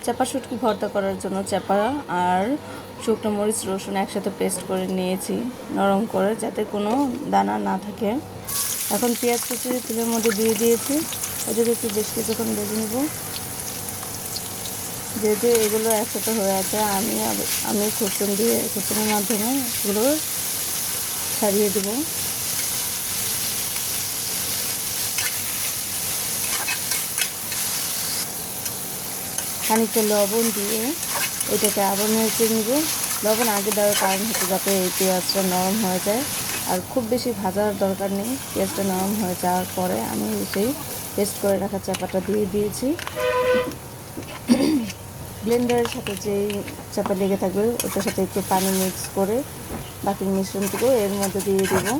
চাপা শুটকি ভর্তা করার জন্য চাপা আর শুকনো মরিচ রসুন একসাথে পেস্ট করে নিয়েছি নরম করে, যাতে কোনো দানা না থাকে। এখন পেঁয়াজ কুচি তেলের মধ্যে দিয়ে দিয়েছি, এটাকে একটু বেশ কিছুক্ষণ ভেজে নেব। যেহেতু এগুলো একসাথে হয়ে আছে, আমি খুরচুনের মাধ্যমে এগুলো ছাড়িয়ে দেবো। খানিকটা লবণ দিয়ে এটাকে আবার নেড়ে নিব। লবণ আগে দেওয়ার কারণ হচ্ছে যাতে এই পেঁয়াজটা নরম হয়ে যায়, আর খুব বেশি ভাজার দরকার নেই। পেঁয়াজটা নরম হয়ে যাওয়ার পরে আমি সেই পেস্ট করে রাখা চাপাটা দিয়ে দিয়েছি। ব্লেন্ডারের সাথে যেই চাপা লেগে থাকবে ওটার সাথে একটু পানি মিক্স করে বাকি মিশ্রণটুকু এর মধ্যে দিয়ে দেবো।